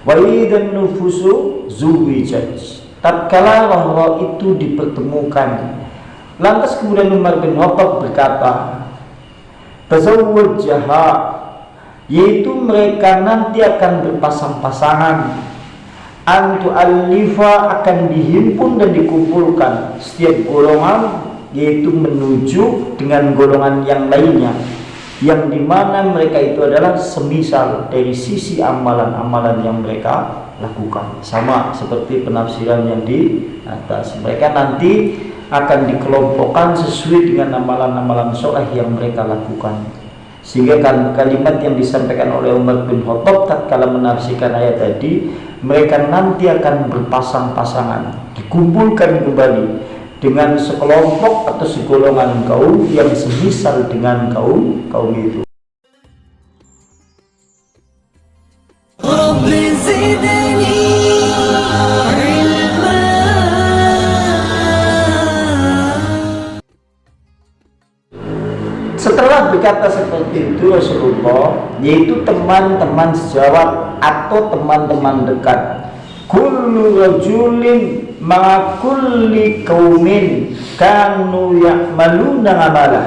Wa idzan nufusu zuwijat, tatkala roh-roh itu dipertemukan. Lantas kemudian Umar bin Khattab berkata, tazawwajaha, yaitu mereka nanti akan berpasang-pasangan. Antu alifa, akan dihimpun dan dikumpulkan setiap golongan, yaitu menuju dengan golongan yang lainnya, yang dimana mereka itu adalah semisal dari sisi amalan-amalan yang mereka lakukan, sama seperti penafsiran yang di atas. Mereka nanti akan dikelompokkan sesuai dengan amalan-amalan soleh yang mereka lakukan. Sehingga kalimat yang disampaikan oleh Umar bin Khattab tatkala menafsirkan ayat tadi, mereka nanti akan berpasang-pasangan, dikumpulkan kembali dengan sekelompok atau segolongan kaum yang semisal dengan kaum itu. Setelah berkata seperti itu Rasulullah, yaitu teman-teman sejawat atau teman-teman dekat, kullu rajulin ma'a kulli qaumin kanu ya'maluna amalah,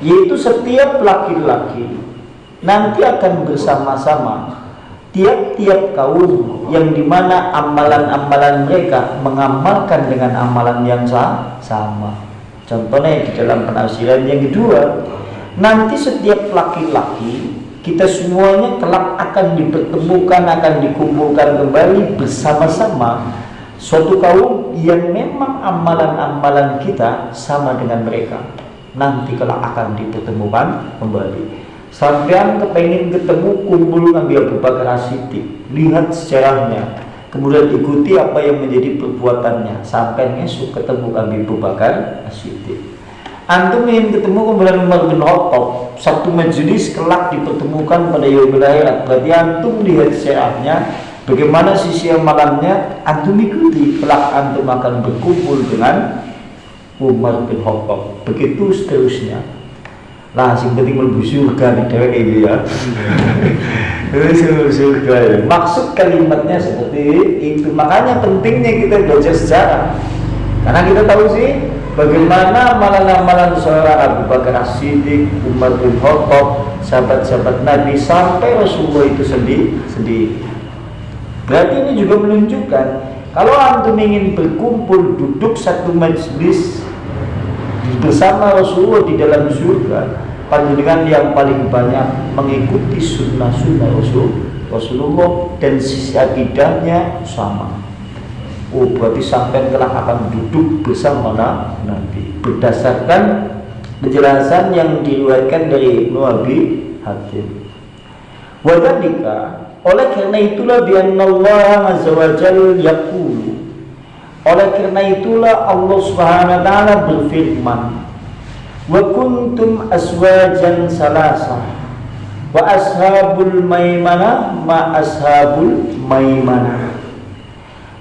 yaitu setiap laki-laki nanti akan bersama-sama tiap-tiap kaum yang dimana amalan-amalan mereka mengamalkan dengan amalan yang sama. Contohnya di dalam penafsiran yang kedua, nanti setiap laki-laki kita semuanya kelak akan dipertemukan, akan dikumpulkan kembali bersama-sama suatu kaum yang memang amalan-amalan kita sama dengan mereka. Nanti kelak akan dipertemukan kembali. Sampean kepengen ketemu kumpul Nabi Abu Bakar As-Siddiq, lihat sejarahnya, kemudian ikuti apa yang menjadi perbuatannya sampai esok ketemu Nabi Abu Bakar As-Siddiq. Antum ingin ketemu kemudian Umar bin Khattab, satu majelis kelak dipertemukan pada yaumil akhirat. Berarti antum lihat sejarahnya, bagaimana sisi amalannya, antum ikuti, kelak antum akan berkumpul dengan Umar bin Khattab. Begitu seterusnya. Lah, yang penting mlebu surga di dewek itu ya. Surga. Maksud kalimatnya seperti itu. Makanya pentingnya kita belajar sejarah. Karena kita tahu sih bagaimana amalan-amalan seorang Abu Bakar As-Siddiq, Umar bin Khattab, sahabat-sahabat Nabi sampai Rasulullah itu sendiri. Berarti ini juga menunjukkan kalau antum ingin berkumpul duduk satu majelis bersama Rasulullah di dalam surga, panjenengan yang paling banyak mengikuti sunnah-sunnah Rasulullah dan sisi akidahnya sama. Oh, berarti sampai kelak akan duduk bersama Nabi berdasarkan penjelasan yang diriwayatkan dari Ibnu Abi Hatim. Wadhalika, oleh karena itulah bi'annallaha azza wa jalla yaqulu, oleh karena itulah Allah Subhanahu wa taala berfirman, wa kuntum aswajan salasah wa ashabul maimanah ma ashabul maimanah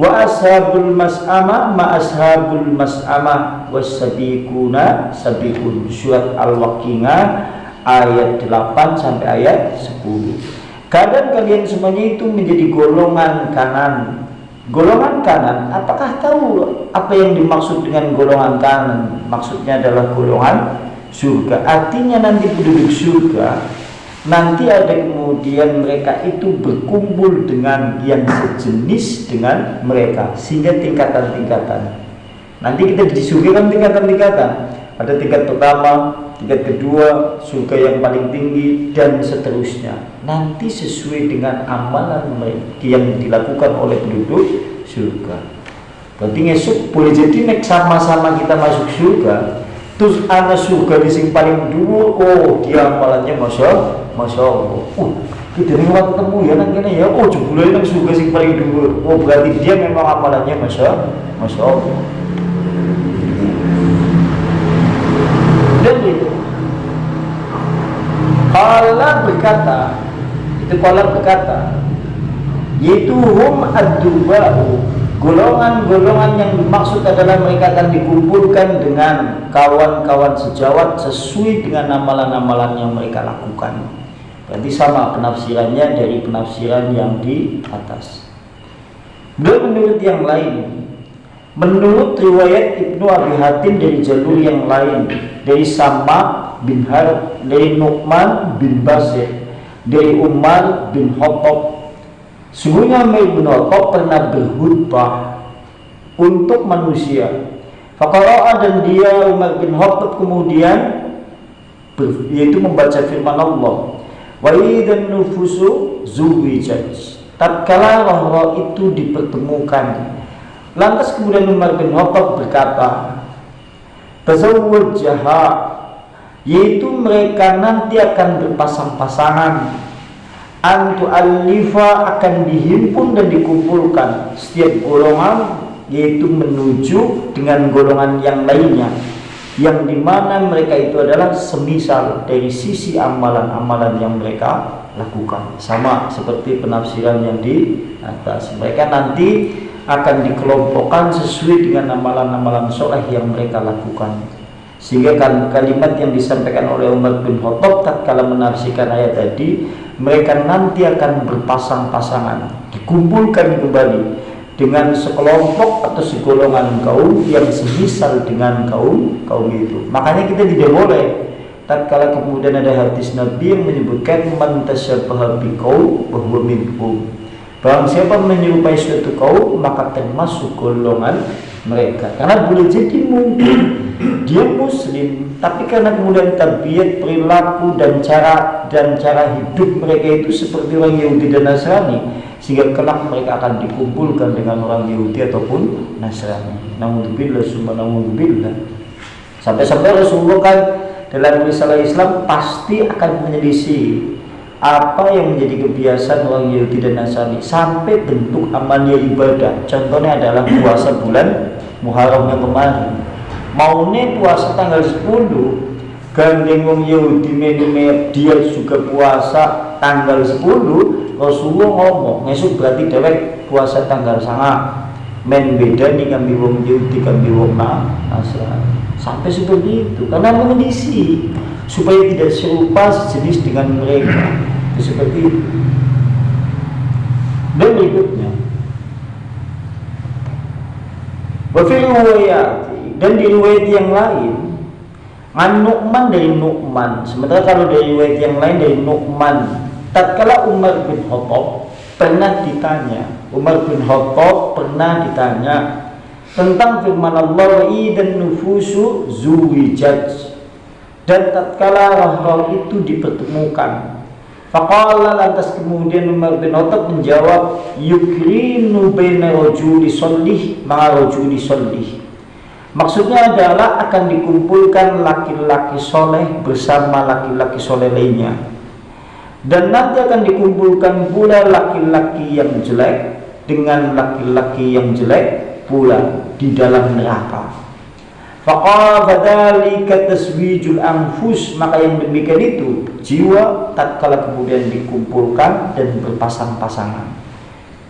wa ashabul mas'amah ma ashabul mas'amah was-sabiquna sabiqun. Surat Al-Waqiah ayat 8 sampai ayat 10. Kadang kalian semuanya itu menjadi golongan kanan. Golongan kanan, apakah tahu apa yang dimaksud dengan golongan kanan? Maksudnya adalah golongan surga. Artinya nanti penduduk surga, nanti ada kemudian mereka itu berkumpul dengan yang sejenis dengan mereka, sehingga tingkatan-tingkatan. Nanti kita di surga kan tingkatan-tingkatan. Ada tingkat pertama, tingkat kedua, surga yang paling tinggi, dan seterusnya. Nanti sesuai dengan amalan yang dilakukan oleh penduduk surga. Berarti ngesuk boleh jadi nek sama-sama kita masuk surga, terus ana surga di sing paling dhuwur, oh dia amalannya masya Allah. Kita nih ketemu ya nang kene ya, oh jebule nang surga sing paling dhuwur. Oh berarti dia memang amalannya masya Allah. Dan itu Allah berkata, yaitu hum ad-duba'u, golongan-golongan yang dimaksud adalah mereka akan dikumpulkan dengan kawan-kawan sejawat sesuai dengan amalan-amalan yang mereka lakukan. Berarti sama penafsirannya dari penafsiran yang di atas. Dan menurut yang lain, menurut riwayat Ibnu Abi Hatim dari jalur yang lain, dari Sama bin Harb, dari Nu'man bin Basir, dari Umar bin Khattab, sungguhnya Umar bin Khattab pernah berkhutbah untuk manusia. Faqara'a, dan dia Umar bin Khattab kemudian yaitu membaca firman Allah, wa idzan nufusu zuwijat, tatkala roh-roh itu dipertemukan. Lantas kemudian Umar bin Khattab berkata, tazawwajha, yaitu mereka nanti akan berpasang-pasangan, antu alifa, akan dihimpun dan dikumpulkan setiap golongan, yaitu menuju dengan golongan yang lainnya, yang dimana mereka itu adalah semisal dari sisi amalan-amalan yang mereka lakukan. Sama seperti penafsiran yang di atas, mereka nanti akan dikelompokkan sesuai dengan amalan-amalan soleh yang mereka lakukan. Sehingga kalimat yang disampaikan oleh Umar bin Khattab tatkala menafsirkan ayat tadi, mereka nanti akan berpasang-pasangan, dikumpulkan kembali dengan sekelompok atau segolongan kaum yang semisal dengan kaum itu. Makanya kita tidak boleh tatkala kemudian ada hadis Nabi yang menyebutkan man tashabbaha biqaum wa huwa minhum, barang siapa menyerupai suatu kaum maka termasuk golongan mereka. Karena boleh jadi mungkin dia muslim, tapi karena kemudian tabiat, perilaku dan cara hidup mereka itu seperti orang Yahudi dan Nasrani, sehingga kelak mereka akan dikumpulkan dengan orang Yahudi ataupun Nasrani. Naudzubillah summa naudzubillah. Sampai-sampai Rasulullah kan dalam risalah Islam pasti akan menyelisih apa yang menjadi kebiasaan orang Yahudi dan Nasrani sampai bentuk amalia ibadah. Contohnya adalah puasa bulan Muharram yang kemarin. Maunya puasa tanggal 10, gandeng wong Yahudi dia juga puasa tanggal 10. Rasulullah ngomong ngesuk berarti dewek puasa tanggal 9, men beda nih kami wong Yahudi kami wong Nasrani. Sampai seperti itu karena mengedisi supaya tidak serupa sejenis dengan mereka. Itu seperti itu. Dan berikutnya dan di riwayat yang lain an Nu'man, dari Nu'man. Sementara kalau dari riwayat yang lain dari Nu'man, tatkala Umar bin Khattab pernah ditanya tentang firman Allah, wa idzan nufusu zuwijat, dan tatkala roh-roh itu dipertemukan. Faqala, lantas kemudian Umar bin Khattab menjawab, yukrinu baina rajuli sholih ma'a rajuli sholih. Maksudnya adalah akan dikumpulkan laki-laki soleh bersama laki-laki soleh lainnya, dan nanti akan dikumpulkan pula laki-laki yang jelek dengan laki-laki yang jelek pula di dalam neraka. Faqala fadzalika taswijul anfus, maka yang demikian itu jiwa tatkala kemudian dikumpulkan dan berpasang-pasangan.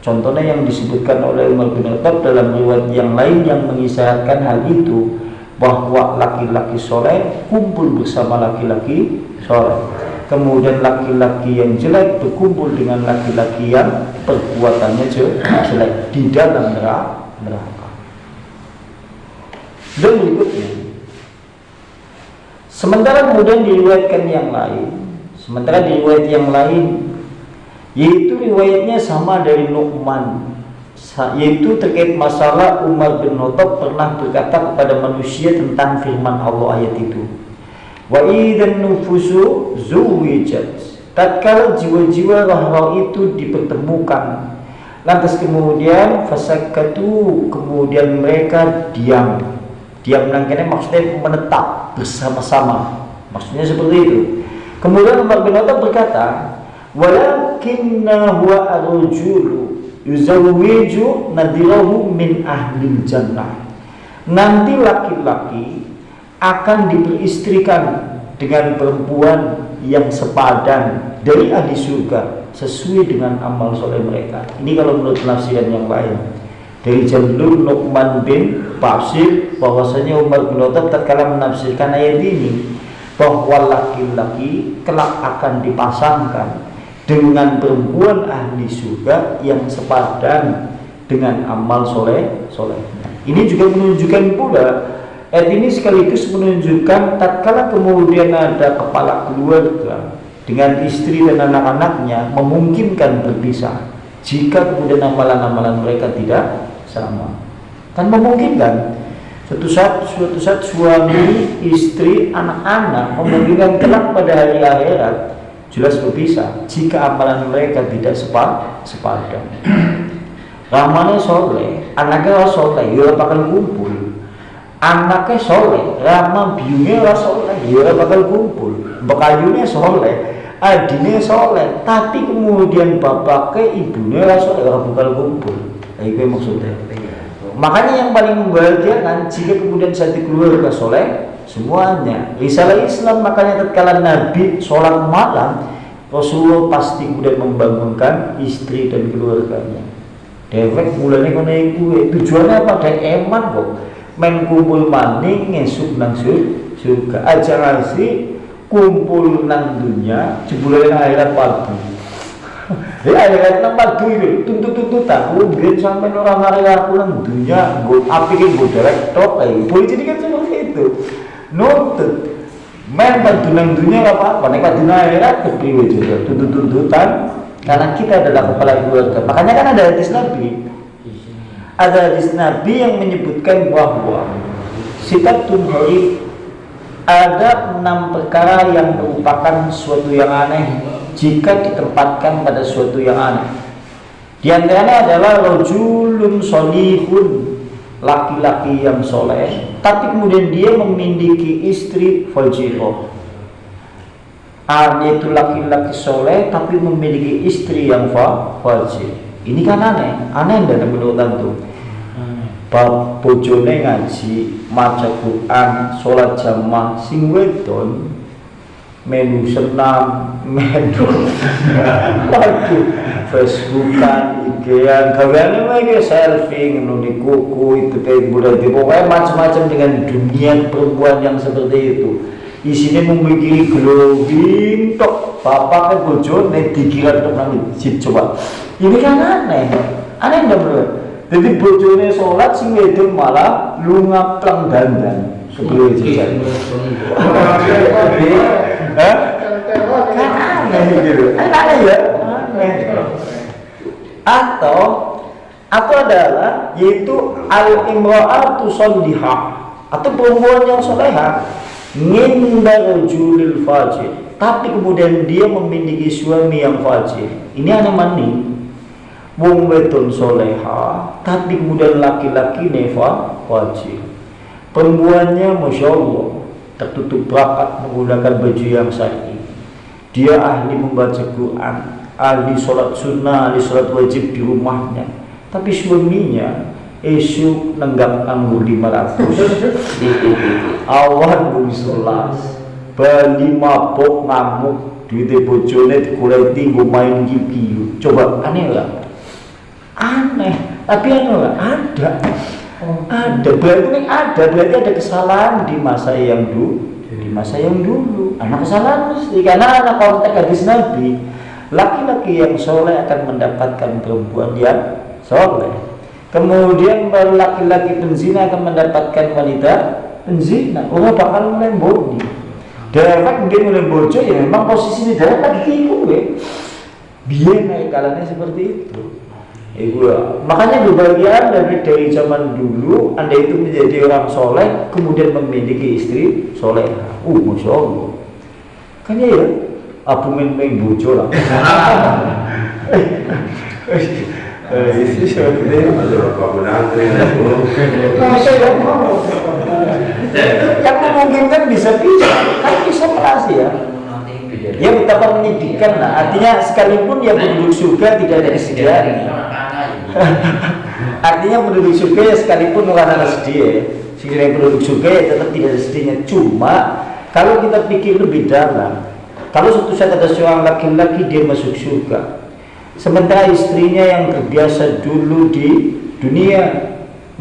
Contohnya yang disebutkan oleh Umar bin Khattab dalam riwayat yang lain yang mengisyaratkan hal itu, bahwa laki-laki soleh kumpul bersama laki-laki soleh, kemudian laki-laki yang jelek berkumpul dengan laki-laki yang perbuatannya jelek di dalam neraka. Dan berikutnya, sementara kemudian diriwayatkan yang lain, yaitu riwayatnya sama dari Nu'man, yaitu terkait masalah Umar bin Khattab pernah berkata kepada manusia tentang firman Allah ayat itu, wa idzan nufusu zuwijat, tatkala jiwa-jiwa roh-roh itu dipertemukan. Lantas kemudian fasakatu, kemudian mereka diam nangkene, maksudnya menetap bersama-sama, maksudnya seperti itu. Kemudian Umar bin Khattab berkata, walakinna huwa ar-rajulu yuzawwiju nadirahu min ahlil jannah. Nanti laki-laki akan diperistrikan dengan perempuan yang sepadan dari ahli surga sesuai dengan amal soleh mereka. Ini kalau menurut penafsiran yang lain dari jalur Nu'man bin Basir, bahwasanya Umar bin Khattab tatkala menafsirkan ayat ini, bahwa laki-laki kelak akan dipasangkan dengan perempuan ahli surga yang sepadan dengan amal soleh. Ini juga menunjukkan pula, ini sekaligus menunjukkan tatkala kemudian ada kepala keluarga dengan istri dan anak-anaknya memungkinkan berpisah jika kemudian amalan-amalan mereka tidak sama. Kan memungkinkan suatu saat suami, istri, anak-anak memungkinkan kelak pada hari akhirat jelas berpisah jika amalan mereka tidak sepadan. Ramane soleh, anaknya soleh, ya bakal kumpul. Anaknya soleh, rama biungnya soleh, ya bakal kumpul. Bekayunya soleh, adine soleh, tapi kemudian bapaknya, ibunya soleh, ya bakal kumpul. Itu maksudnya. Makanya yang paling membahagiakan jika kemudian satu keluarga soleh semuanya. Risalah Islam makanya tatkala Nabi sholat malam, Rasulullah pasti kemudian membangunkan istri dan keluarganya. Dewek mulanya kono iku tujuannya apa? Dek eman kok. Men kumpul maning ngesuk nang surga. Aja ngasih kumpul nang dunia, jebule nang akhirat padu. Ya akhirat nang padu iki tuntut-tuntutan. Mungkin sampean ora ngare aku nang dunia, nggo apike nggo derek tok ae. Politik kan seperti itu. Nuntut. Men padu nang dunia enggak apa-apa, nek padu nang akhirat kepriwe juga tuntut-tuntutan. Karena kita adalah kepala keluarga. Makanya kan ada hadis Nabi. Ada hadis Nabi yang menyebutkan bahwa sitatun hari ada 6 perkara yang merupakan suatu yang aneh jika ditempatkan pada suatu yang aneh. Di antaranya adalah rajulun sholihun, laki-laki yang soleh, tapi kemudian dia memiliki istri fajirah. Yaitu laki-laki soleh tapi memiliki istri yang fajir. Ini kan aneh dan menurut antum. Bab bojone ngaji, maca Quran, sholat jamaah, sing wedon menu senam, menu Facebookan, IG-an, gaweane wae selfie ngono di kuku itu kayak budaya pokoknya macam-macam dengan dunia perempuan yang seperti itu. Isinya memiliki glowing tok, bapak ke bojone dikira tok nang masjid. Coba ini kan aneh enggak bro? Jadi bojone sholat sing wedon malah lunga plang dandan sebelum jajan. Kan aneh gitu, aneh ya, aneh. Atau adalah yaitu al-imra'atu sholihah, atau perempuan yang solehah ngindar rajulil fajir, tapi kemudian dia memiliki suami yang fajir. Ini aneh mani. Wong wedon soleha, tapi kemudian laki-laki nefa fajir. Perempuannya masya Allah tertutup rapat menggunakan baju yang syar'i. Dia ahli membaca Quran, ahli sholat sunnah, ahli sholat wajib di rumahnya. Tapi suaminya esok nenggak anggur 500 awan bumi selas Bali mabok ngamuk duitnya bojone dikuleti gue main gipiu. Coba aneh lah, aneh, tapi aneh lah, ada berarti ada kesalahan di masa yang dulu, anak kesalahan mesti, karena anak konteks hadis Nabi, laki-laki yang soleh akan mendapatkan perempuan yang soleh. Kemudian laki-laki penzina akan mendapatkan wanita penzina. Allah bakal mulai bodi. Dapat dia mulai bojo ya memang posisi dapat lagi itu biar naik kalanya seperti itu. Makanya berbahagia dari zaman dulu Anda itu menjadi orang soleh kemudian memiliki istri soleh. Masya Allah. Kan ya aku main bojo lah. Yang memungkinkan bisa kan bisa operasi ya. Ya betapa menyedihkan lah. Artinya sekalipun ya penduduk surga tidak ada kesediaan. Artinya penduduk surga ya sekalipun bukan ada sedih. Sekiranya penduduk surga ya tetap tidak ada sedihnya. Cuma kalau kita pikir lebih dalam, kalau suatu saat ada seorang laki-laki dia masuk surga, sementara istrinya yang terbiasa dulu di dunia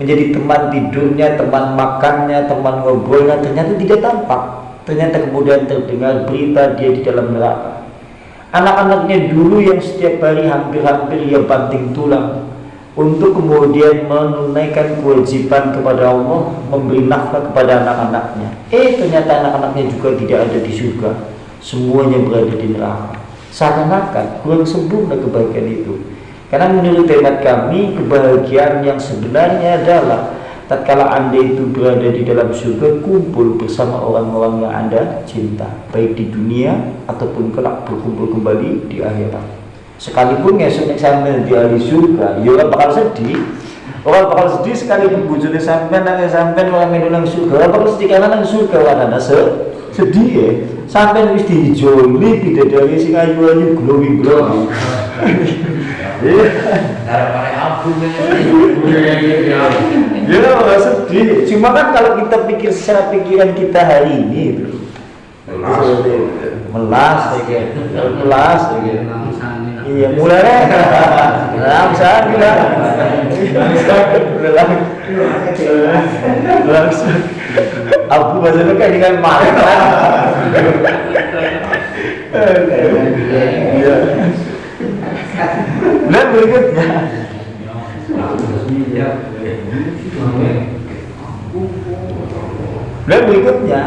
menjadi teman tidurnya, teman makannya, teman ngobrolnya, ternyata tidak tampak. Ternyata kemudian terdengar berita dia di dalam neraka. Anak-anaknya dulu yang setiap hari hampir-hampir ia banting tulang untuk kemudian menunaikan kewajiban kepada Allah, memberi nafkah kepada anak-anaknya. Ternyata anak-anaknya juga tidak ada di surga, semuanya berada di neraka. Seakan-akan kurang sempurna kebahagiaan itu. Karena menurut hemat kami, kebahagiaan yang sebenarnya adalah tatkala Anda itu berada di dalam surga, kumpul bersama orang-orang yang Anda cinta, baik di dunia ataupun kelak berkumpul kembali di akhirat. Sekalipun ngesuk sampai di ahli surga, ya orang bakal sedih. Orang bakal sedih sekalipun bujune sampean nang sampean orang nang surga. Orang bakal sedih karena nang surga ana sedih ya. Sampean wis dijoli bidadari sing ayu-ayu glowing-glowing. Harapannya abu Ya nggak sedih. Cuma kan kalau kita pikir secara pikiran kita hari ini itu melas, iya mulai langsung abu bahasa kan dengan marah. Dan berikutnya dan berikutnya